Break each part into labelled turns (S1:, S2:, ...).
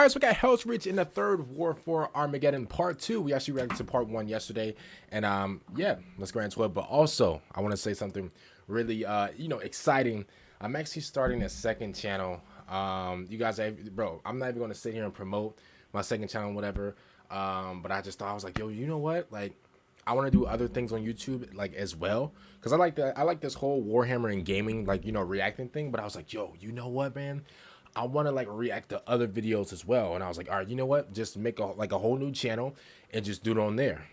S1: guys, we got HELSREACH in the third War for Armageddon Part 2. We actually reacted to Part 1 yesterday. And yeah, let's go into it. But also, I want to say something really, exciting. I'm actually starting a second channel. You guys, bro, I'm not even going to sit here and promote my second channel, whatever. But I just thought, I was like, yo, you know what? Like, I want to do other things on YouTube, like, as well. Because I like this whole Warhammer and gaming, like, reacting thing. But I was like, yo, you know what, man? I want to like react to other videos as well. And I was like, all right, you know what? Just make a whole new channel and just do it on there,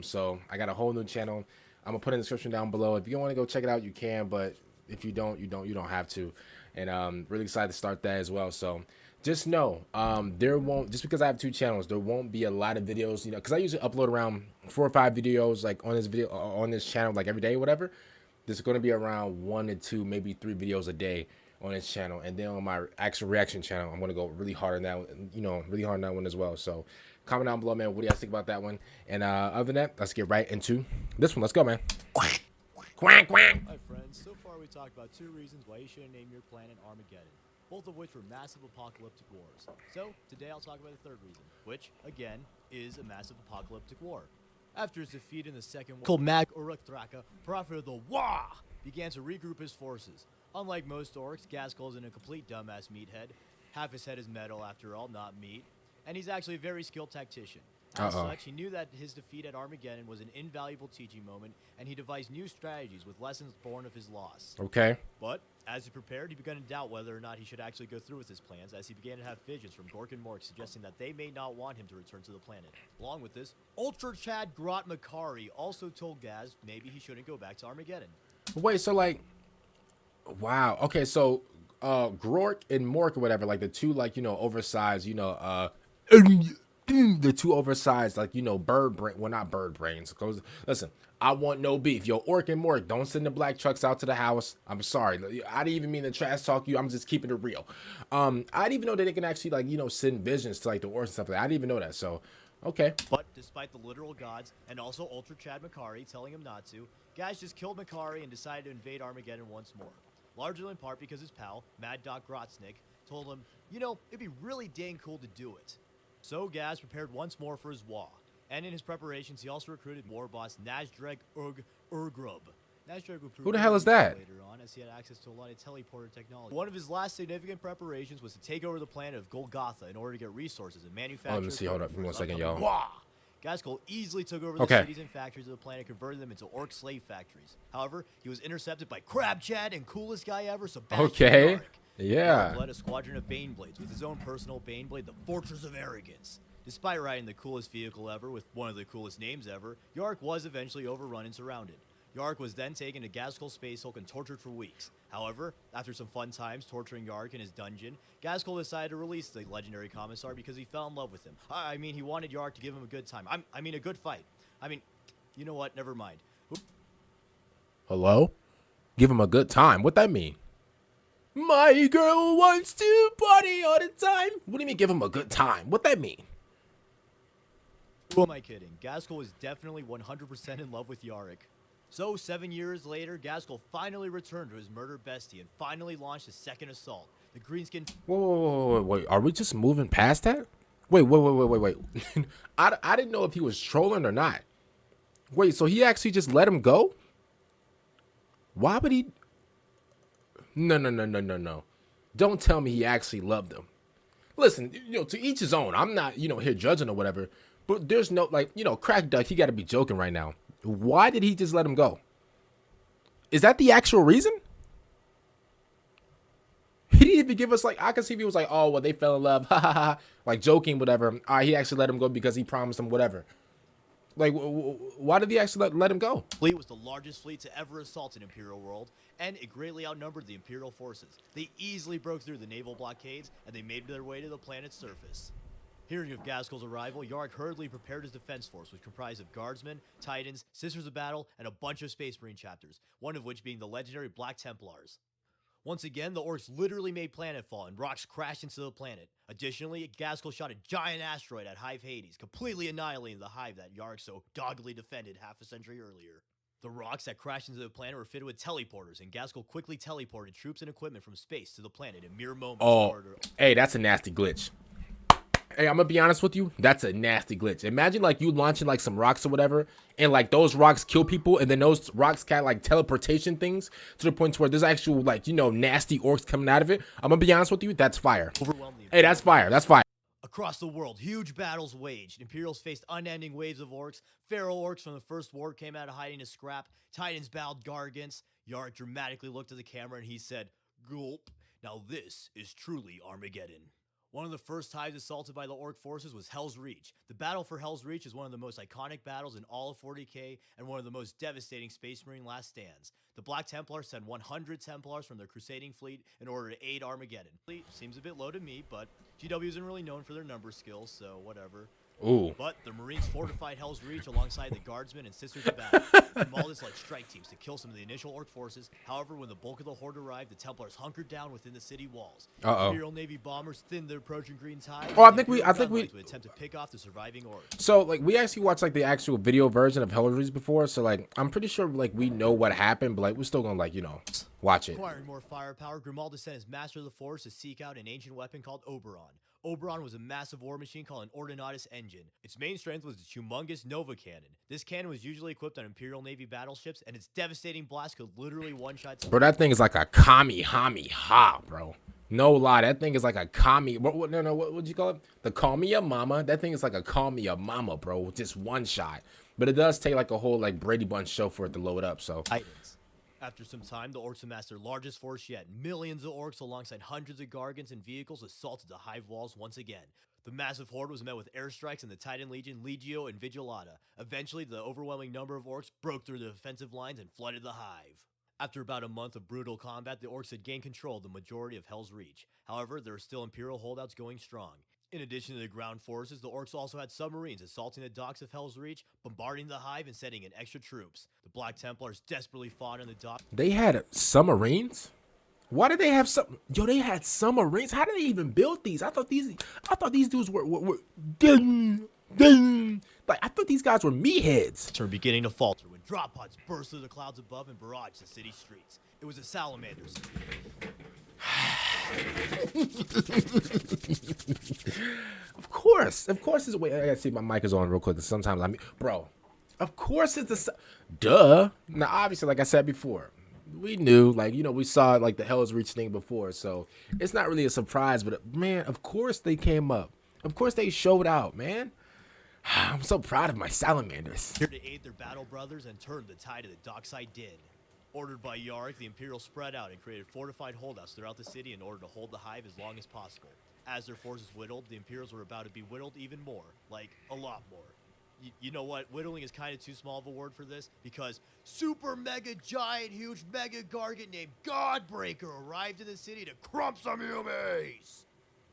S1: So I got a whole new channel. I'm gonna put in the description down below. If you want to go check it out, you can, but if you don't, you don't have to. And really excited to start that as well. So just know, there won't, just because I have two channels, there won't be a lot of videos, because I usually upload around 4 or 5 videos like on this channel, like every day, whatever. There's going to be around 1 to 2, maybe 3 videos a day on this channel. And then on my actual reaction channel, I'm going to go really hard on that, really hard on that one as well. So comment down below, man, what do you guys think about that one? And other than that, let's get right into this one. Let's go, man. Quack, quack, quack.
S2: Hi friends, so far we talked about 2 reasons why you shouldn't name your planet Armageddon, both of which were massive apocalyptic wars. So today I'll talk about the third reason, which, again, is a massive apocalyptic war. After his defeat in the Second War, Mag Uruk-Thraka, prophet of the Wa, began to regroup his forces. Unlike most orcs, Ghazghkull isn't a complete dumbass meathead. Half his head is metal, after all, not meat. And he's actually a very skilled tactician. As such, he knew that his defeat at Armageddon was an invaluable teaching moment, and he devised new strategies with lessons born of his loss.
S1: Okay.
S2: But as he prepared, he began to doubt whether or not he should actually go through with his plans, as he began to have visions from Gork and Mork suggesting that they may not want him to return to the planet. Along with this, Ultra Chad Grot Makari also told Gaz maybe he shouldn't go back to Armageddon.
S1: Wait, so like, wow. Okay, so Grork and Mork or whatever, like the two, like, oversized, the two oversized, like, bird brain, well, not bird brains, because listen, I want no beef. Yo, Orc and Mork, don't send the black trucks out to the house. I'm sorry, I didn't even mean to trash talk you. I'm just keeping it real. I didn't even know that they can actually, like, send visions to like the orcs and stuff like that. I didn't even know that. So okay,
S2: but despite the literal gods and also Ultra Chad Makari telling him not to, Gaz just killed Makari and decided to invade Armageddon once more, largely in part because his pal Mad Doc Grotznik told him, it'd be really dang cool to do it. So Gaz prepared once more for his Wa, and in his preparations he also recruited war boss Nazdreg Urgrub.
S1: Who the hell is that?
S2: Later on, as he had access to a lot of teleporter technology. One of his last significant preparations was to take over the planet of Golgotha in order to get resources and manufacture.
S1: Oh, let me see. Hold up, give me 1 second, y'all.
S2: Ghazghkull easily took over the cities and factories of the planet, converting them into orc slave factories. However, he was intercepted by Crab Chad and coolest guy ever, Sebastian.
S1: Okay.
S2: Yarrick.
S1: Yeah.
S2: Led a squadron of Baneblades with his own personal Baneblade, the Fortress of Arrogance. Despite riding the coolest vehicle ever with one of the coolest names ever, Yarrick was eventually overrun and surrounded. Yarrick was then taken to Ghazghkull Space Hulk and tortured for weeks. However, after some fun times torturing Yarrick in his dungeon, Ghazghkull decided to release the legendary commissar because he fell in love with him. I mean, he wanted Yarrick to give him a good time. I mean, a good fight. I mean, you know what? Never mind.
S1: Hello? Give him a good time. What that mean? My girl wants to party all the time. What do you mean give him a good time? What that mean?
S2: Who am I kidding? Ghazghkull was definitely 100% in love with Yarrick. So 7 years later, Ghazghkull finally returned to his murder bestie and finally launched his second assault. The Greenskin.
S1: Wait. Are we just moving past that? Wait. I didn't know if he was trolling or not. Wait, so he actually just let him go? Why would he? No. Don't tell me he actually loved him. Listen, to each his own. I'm not, here judging or whatever. But there's no, like, Crack Duck, he got to be joking right now. Why did he just let him go? Is that the actual reason? He didn't even give us, like, I can see if he was like, oh, well, they fell in love, ha ha ha, like joking, whatever. All right, he actually let him go because he promised him whatever. Like, why did he actually let him go?
S2: Fleet was the largest fleet to ever assault an Imperial world, and it greatly outnumbered the Imperial forces. They easily broke through the naval blockades, and they made their way to the planet's surface. Hearing of Ghazghkull's arrival, Yarrick hurriedly prepared his defense force, which comprised of Guardsmen, Titans, Sisters of Battle, and a bunch of Space Marine chapters, one of which being the legendary Black Templars. Once again, the orcs literally made planetfall, and rocks crashed into the planet. Additionally, Ghazghkull shot a giant asteroid at Hive Hades, completely annihilating the hive that Yarrick so doggedly defended half a century earlier. The rocks that crashed into the planet were fitted with teleporters, and Ghazghkull quickly teleported troops and equipment from space to the planet in mere moments.
S1: Oh, hey, that's a nasty glitch. Hey, I'm gonna be honest with you. That's a nasty glitch. Imagine like you launching like some rocks or whatever, and like those rocks kill people, and then those rocks got like teleportation things to the point where there's actual like nasty orcs coming out of it. I'm gonna be honest with you. That's fire. Hey, that's fire. That's fire.
S2: Across the world, huge battles waged. Imperials faced unending waves of orcs. Feral orcs from the first war came out of hiding to scrap. Titans battled Gargants. Yarg dramatically looked at the camera and he said, "Gulp. Now this is truly Armageddon." One of the first hives assaulted by the orc forces was HELSREACH. The battle for HELSREACH is one of the most iconic battles in all of 40k and one of the most devastating Space Marine last stands. The Black Templars sent 100 Templars from their crusading fleet in order to aid Armageddon. Fleet seems a bit low to me, but GW isn't really known for their number skills, so whatever.
S1: Ooh.
S2: But the Marines fortified HELSREACH alongside the Guardsmen and Sisters of Battle. Maldus led strike teams to kill some of the initial orc forces. However, when the bulk of the horde arrived, the Templars hunkered down within the city walls. Imperial Navy bombers thinned the approaching green tide.
S1: Oh, I think we
S2: would attempt to pick off the surviving orcs.
S1: So like we actually watched like the actual video version of HELSREACH before, so like I'm pretty sure like we know what happened, but like we're still gonna like watch it.
S2: Acquiring more firepower, Grimaldus sent his Master of the Force to seek out an ancient weapon called Oberon. Oberon was a massive war machine called an Ordinatus engine. Its main strength was its humongous Nova cannon. This cannon was usually equipped on Imperial Navy battleships, and its devastating blast could literally one-shot.
S1: Bro, that thing is like a Kami-ha, bro. No lie, that thing is like a Kami. What would you call it? The Call Me Your Mama. That thing is like a Call Me Your Mama, bro. Just one shot. But it does take like a whole like Brady Bunch show for it to load up. So.
S2: Titans. After some time, the orcs amassed their largest force yet. Millions of orcs alongside hundreds of Gargants and vehicles assaulted the hive walls once again. The massive horde was met with airstrikes and the Titan Legion, Legio, and Vigilata. Eventually, the overwhelming number of orcs broke through the defensive lines and flooded the hive. After about a month of brutal combat, the orcs had gained control of the majority of HELSREACH. However, there were still Imperial holdouts going strong. In addition to the ground forces, the orcs also had submarines assaulting the docks of HELSREACH, bombarding the hive and sending in extra troops. The Black Templars desperately fought on the docks.
S1: They had submarines? Why did they have some? Yo, they had submarines. How did they even build these? I thought these dudes were like I thought these guys were meatheads.
S2: Were beginning to falter when drop pods burst through the clouds above and barraged the city streets. It was a salamanders.
S1: Of course is. Wait, I gotta see if my mic is on real quick. Sometimes bro. Of course it's the. Duh. Now, obviously, like I said before, we knew, like we saw like the HELSREACH thing before, so it's not really a surprise. But man, of course they came up. Of course they showed out, man. I'm so proud of my salamanders.
S2: Here to aid their battle brothers and turn the tide of the dockside did. Ordered by Yarg, the Imperials spread out and created fortified holdouts throughout the city in order to hold the hive as long as possible. As their forces whittled, the Imperials were about to be whittled even more, like a lot more. You know what? Whittling is kind of too small of a word for this because super mega giant huge mega Gargant named Godbreaker arrived in the city to crump some humans.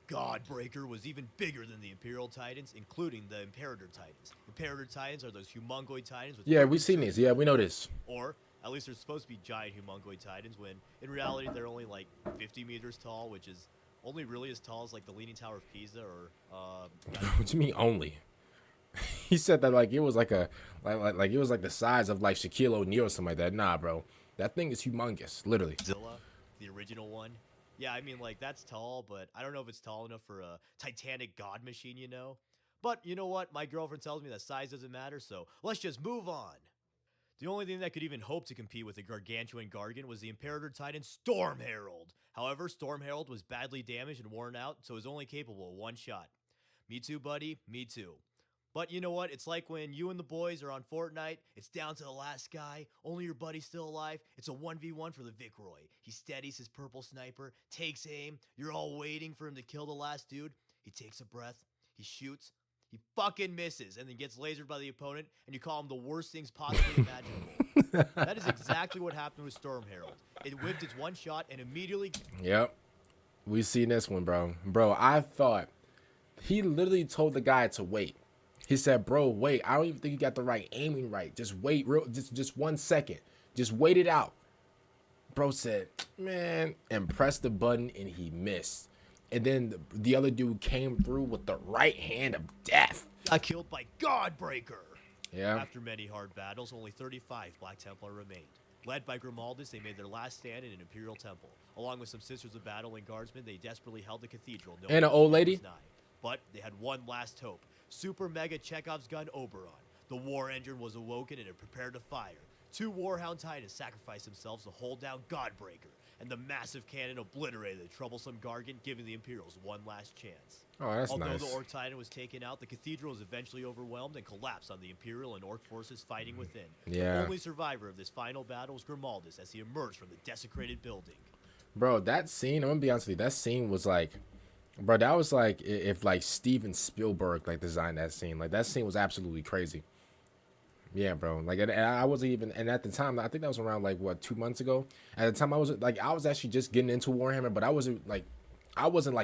S2: Godbreaker was even bigger than the Imperial Titans, including the Imperator Titans. Imperator Titans are those humongoid Titans with
S1: we've seen these. Yeah, we know this.
S2: Or at least they're supposed to be giant humongoid Titans when in reality they're only like 50 meters tall, which is only really as tall as like the Leaning Tower of Pisa or
S1: What do you mean only? He said that like it was like a like it was like the size of like Shaquille O'Neal or something like that. Nah, bro. That thing is humongous, literally.
S2: Zilla, the original one. Yeah, I mean like that's tall, but I don't know if it's tall enough for a Titanic god machine, But you know what? My girlfriend tells me that size doesn't matter, so let's just move on. The only thing that could even hope to compete with the gargantuan Gargant was the Imperator Titan Storm Herald. However, Storm Herald was badly damaged and worn out, so it was only capable of one shot. Me too, buddy. Me too. But you know what? It's like when you and the boys are on Fortnite, it's down to the last guy, only your buddy's still alive, it's a 1v1 for the Vicroy. He steadies his purple sniper, takes aim, you're all waiting for him to kill the last dude. He takes a breath, he shoots, he fucking misses, and then gets lasered by the opponent, and you call him the worst things possibly imaginable. That is exactly what happened with Storm Herald. It whipped its one shot and immediately...
S1: Yep. We seen this one, bro. Bro, I thought he literally told the guy to wait. He said, bro, wait. I don't even think you got the right aiming right. Just wait, just 1 second. Just wait it out. Bro said, man, and pressed the button, and he missed. And then the other dude came through with the right hand of death.
S2: Got killed by Godbreaker.
S1: Yeah.
S2: After many hard battles, only 35 Black Templar remained. Led by Grimaldus, they made their last stand in an Imperial temple. Along with some Sisters of Battle and Guardsmen, they desperately held the cathedral.
S1: And an old lady?
S2: But they had one last hope. Super Mega Chekhov's gun Oberon. The war engine was awoken and it prepared to fire. 2 Warhound Titans sacrificed themselves to hold down Godbreaker, and the massive cannon obliterated the troublesome Gargan, giving the Imperials one last chance.
S1: Oh, that's
S2: Although
S1: nice.
S2: the Orc Titan was taken out, the cathedral was eventually overwhelmed and collapsed on the Imperial and Orc forces fighting within.
S1: Yeah.
S2: The only survivor of this final battle was Grimaldus as he emerged from the desecrated building.
S1: Bro, that scene, I'm gonna be honest with you, that scene was like, bro, that was like if like Steven Spielberg like designed that scene. Like that scene was absolutely crazy. Yeah, bro. Like, and I wasn't even, and at the time, I think that was around like what 2 months ago. At the time, I was actually just getting into Warhammer, but I wasn't like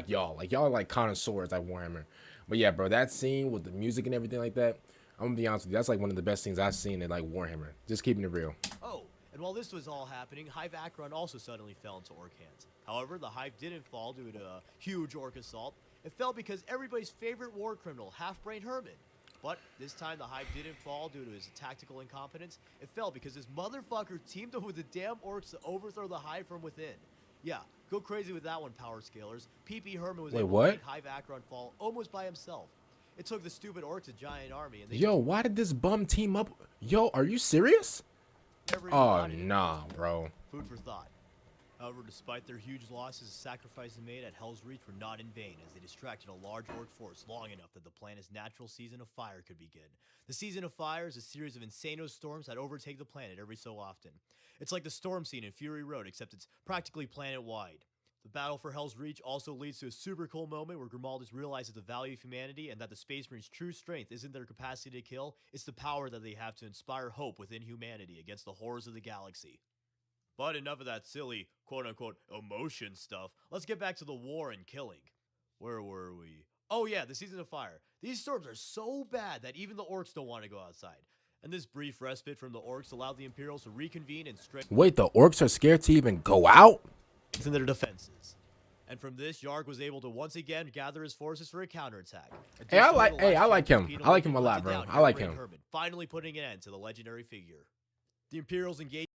S1: y'all. Like y'all are like connoisseurs at Warhammer. But yeah, bro, that scene with the music and everything like that, I'm gonna be honest with you, that's like one of the best things I've seen in like Warhammer. Just keeping it real.
S2: Oh, and while this was all happening, Hive Akron also suddenly fell into Orc hands. However, the Hive didn't fall due to a huge Orc assault. It fell because everybody's favorite war criminal, Half-Brain Herman. But this time the Hive didn't fall due to his tactical incompetence. It fell because this motherfucker teamed up with the damn Orcs to overthrow the Hive from within. Yeah, go crazy with that one, Power Scalers. PP Herman was able to make Hive Akron fall almost by himself. It took the stupid Orcs a giant army, and they
S1: why did this bum team up? Yo, are you serious? Oh, nah, bro.
S2: Food for thought. However, despite their huge losses, the sacrifices made at HELSREACH were not in vain, as they distracted a large Orc force long enough that the planet's natural season of fire could begin. The season of fire is a series of insano storms that overtake the planet every so often. It's like the storm scene in Fury Road, except it's practically planet-wide. The battle for HELSREACH also leads to a super cool moment where Grimaldus realizes the value of humanity and that the Space Marine's true strength isn't their capacity to kill, it's the power that they have to inspire hope within humanity against the horrors of the galaxy. But enough of that silly, quote-unquote, emotion stuff. Let's get back to the war and killing. Where were we? Oh yeah, the season of fire. These storms are so bad that even the Orcs don't want to go outside. And this brief respite from the Orcs allowed the Imperials to reconvene and strengthen
S1: Wait, the Orcs are scared to even go out?
S2: their defenses. And from this, Yarg was able to once again gather his forces for a counterattack.
S1: Hey, I like him. I like him a lot, bro. I like him.
S2: Herman, finally putting an end to the legendary figure. The Imperials engaged.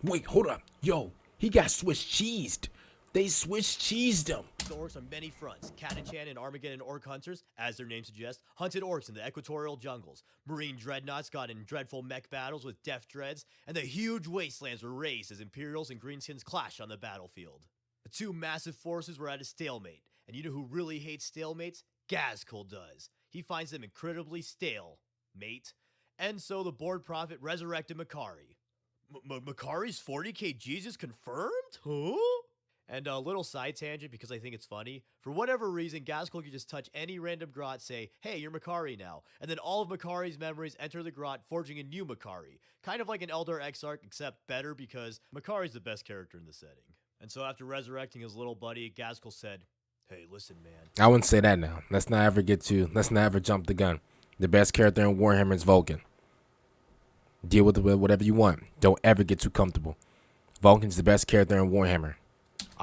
S1: Wait, hold up. Yo, he got Swiss cheesed. They Swiss cheesed him.
S2: The Orcs on many fronts. Catachan and Armageddon Orc hunters, as their name suggests, hunted Orcs in the equatorial jungles. Marine dreadnoughts got in dreadful mech battles with death dreads, and the huge wastelands were raised as Imperials and Greenskins clashed on the battlefield. The two massive forces were at a stalemate, and you know who really hates stalemates? Ghazghkull does. He finds them incredibly stale, mate. And so the board prophet resurrected Makari. Makari's 40k Jesus confirmed? Huh? And a little side tangent because I think it's funny. For whatever reason, Ghazghkull can just touch any random grot, say, hey, you're Makari now. And then all of Makari's memories enter the grot, forging a new Makari. Kind of like an Eldar Exarch, except better because Makari's the best character in the setting. And so after resurrecting his little buddy, Ghazghkull said, hey, listen, man.
S1: I wouldn't say that now. Let's not ever jump the gun. The best character in Warhammer is Vulcan. Deal with whatever you want. Don't ever get too comfortable. Vulcan's the best character in Warhammer.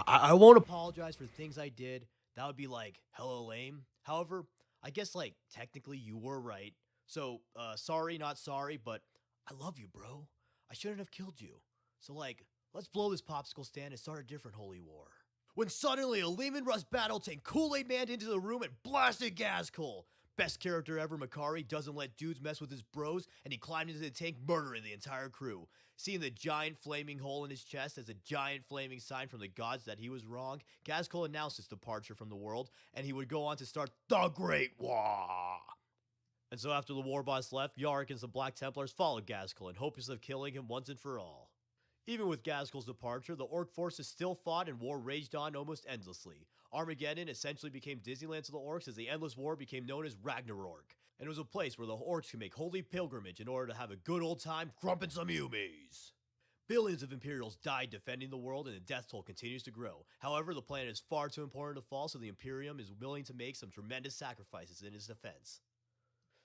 S2: I won't apologize for things I did. That would be like hella lame. However, I guess like technically you were right. So sorry, not sorry, but I love you, bro. I shouldn't have killed you. So like, let's blow this popsicle stand and start a different holy war. When suddenly a Lehman Russ battle tank Kool-Aid Man into the room and blasted Ghazghkull. Best character ever, Makari doesn't let dudes mess with his bros, and he climbed into the tank, murdering the entire crew. Seeing the giant flaming hole in his chest as a giant flaming sign from the gods that he was wrong, Ghazghkull announced his departure from the world, and he would go on to start the Great War. And so after the war boss left, Yarick and some Black Templars followed Ghazghkull in hopes of killing him once and for all. Even with Ghazghkull's departure, the Orc forces still fought and war raged on almost endlessly. Armageddon essentially became Disneyland to the Orcs as the endless war became known as Ragnarok. And it was a place where the Orcs could make holy pilgrimage in order to have a good old time grumping some humies. Billions of Imperials died defending the world and the death toll continues to grow. However, the planet is far too important to fall, so the Imperium is willing to make some tremendous sacrifices in its defense.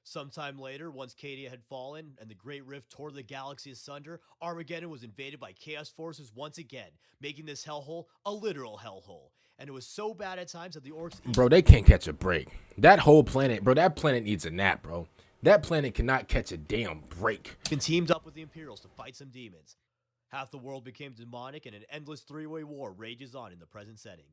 S2: Sometime later, once Cadia had fallen and the Great Rift tore the galaxy asunder, Armageddon was invaded by Chaos forces once again, making this hellhole a literal hellhole. And it was so bad at times that the Orcs...
S1: Bro, they can't catch a break. That whole planet, bro, that planet needs a nap, bro. That planet cannot catch a damn break.
S2: And teamed up with the Imperials to fight some demons. Half the world became demonic and an endless three-way war rages on in the present setting.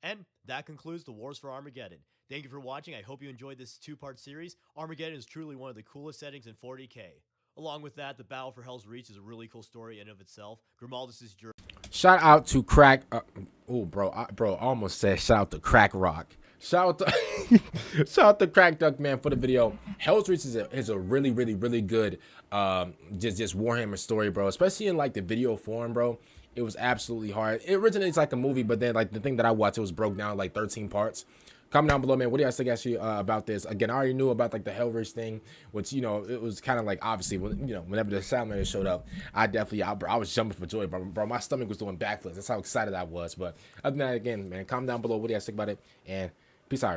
S2: And that concludes the Wars for Armageddon. Thank you for watching. I hope you enjoyed this 2-part series. Armageddon is truly one of the coolest settings in 40K. Along with that, the Battle for Hell's Reach is a really cool story in of itself. Grimaldus' journey.
S1: Shout out to Crack. Bro, I almost said shout out to Crack Rock. Shout out to shout out to Crack Duck Man for the video. Hell's Reach is a really good just Warhammer story, bro. Especially in like the video form, bro. It was absolutely hard. It originates like a movie, but then like the thing that I watched, it was broke down like 13 parts. Comment down below, man. What do you guys think actually about this? Again, I already knew about like the Hellreach thing, which, you know, it was kind of like obviously when, you know, whenever the Salamander showed up, I was jumping for joy, bro. My stomach was doing backflips. That's how excited I was. But other than that, again, man, comment down below. What do you guys think about it? And peace out.